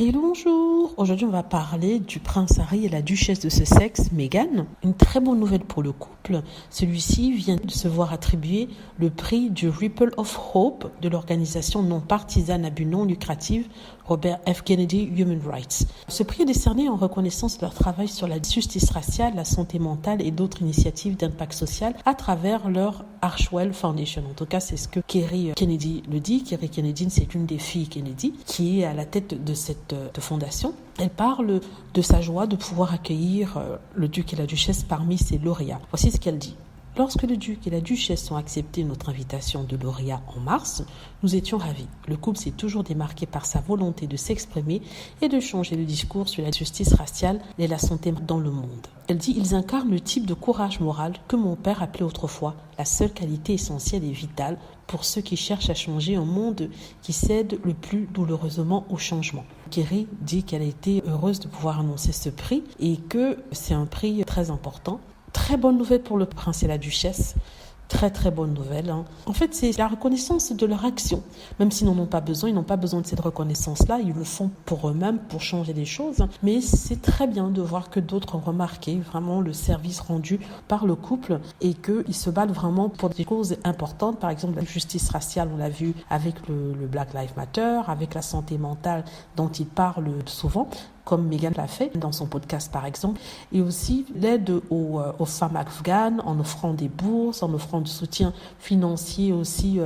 Et bonjour, aujourd'hui on va parler du prince Harry et la duchesse de Sussex, Meghan. Une très bonne nouvelle pour le couple, celui-ci vient de se voir attribuer le prix du Ripple of Hope de l'organisation non partisane à but non lucratif Robert F. Kennedy Human Rights. Ce prix est décerné en reconnaissance de leur travail sur la justice raciale, la santé mentale et d'autres initiatives d'impact social à travers leur Archwell Foundation. En tout cas, c'est ce que Kerry Kennedy le dit. Kerry Kennedy, c'est une des filles Kennedy qui est à la tête de cette fondation. Elle parle de sa joie de pouvoir accueillir le duc et la duchesse parmi ses lauréats. Voici ce qu'elle dit. Lorsque le duc et la duchesse ont accepté notre invitation de lauréat en mars, nous étions ravis. Le couple s'est toujours démarqué par sa volonté de s'exprimer et de changer le discours sur la justice raciale et la santé dans le monde. Elle dit « Ils incarnent le type de courage moral que mon père appelait autrefois la seule qualité essentielle et vitale pour ceux qui cherchent à changer un monde qui cède le plus douloureusement au changement. » Kerry dit qu'elle a été heureuse de pouvoir annoncer ce prix et que c'est un prix très important. Très bonne nouvelle pour le prince et la duchesse. Très bonne nouvelle. En fait, c'est la reconnaissance de leur action. Même s'ils n'en ont pas besoin, ils n'ont pas besoin de cette reconnaissance-là. Ils le font pour eux-mêmes, pour changer les choses. Mais c'est très bien de voir que d'autres ont remarqué vraiment le service rendu par le couple et qu'ils se battent vraiment pour des causes importantes. Par exemple, la justice raciale, on l'a vu avec le Black Lives Matter, avec la santé mentale dont ils parlent souvent, comme Meghan l'a fait dans son podcast par exemple, et aussi l'aide aux femmes afghanes en offrant des bourses, en offrant du soutien financier aussi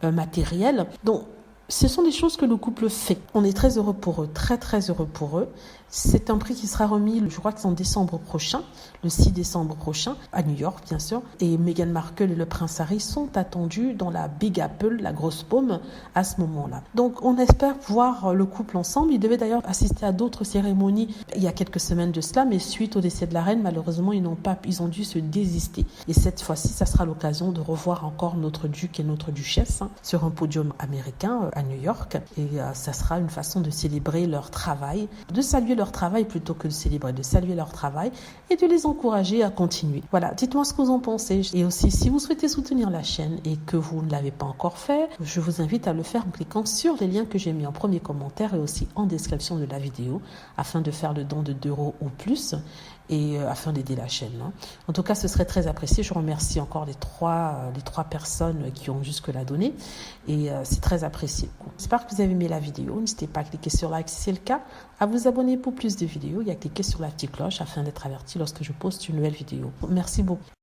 matériel. Donc, ce sont des choses que le couple fait. On est très heureux pour eux, très heureux pour eux. C'est un prix qui sera remis, je crois que c'est en décembre prochain, le 6 décembre prochain, à New York bien sûr. Et Meghan Markle et le prince Harry sont attendus dans la Big Apple, la grosse paume, à ce moment-là. Donc on espère voir le couple ensemble. Ils devaient d'ailleurs assister à d'autres cérémonies il y a quelques semaines de cela, mais suite au décès de la reine, malheureusement, ils ont dû se désister. Et cette fois-ci, ça sera l'occasion de revoir encore notre duc et notre duchesse sur un podium américain à New York. Et ça sera une façon de célébrer leur travail, de saluer leur travail plutôt que de célébrer, de saluer leur travail et de les encourager à continuer. Voilà, dites-moi ce que vous en pensez. Et aussi, si vous souhaitez soutenir la chaîne et que vous ne l'avez pas encore fait, je vous invite à le faire en cliquant sur les liens que j'ai mis en premier commentaire et aussi en description de la vidéo afin de faire le don de 2 € ou plus et afin d'aider la chaîne. En tout cas, ce serait très apprécié. Je remercie encore les trois personnes qui ont jusque-là donné et c'est très apprécié. J'espère que vous avez aimé la vidéo. N'hésitez pas à cliquer sur like si c'est le cas, à vous abonner pour plus de vidéos et à cliquer sur la petite cloche afin d'être averti lorsque je poste une nouvelle vidéo. Merci beaucoup.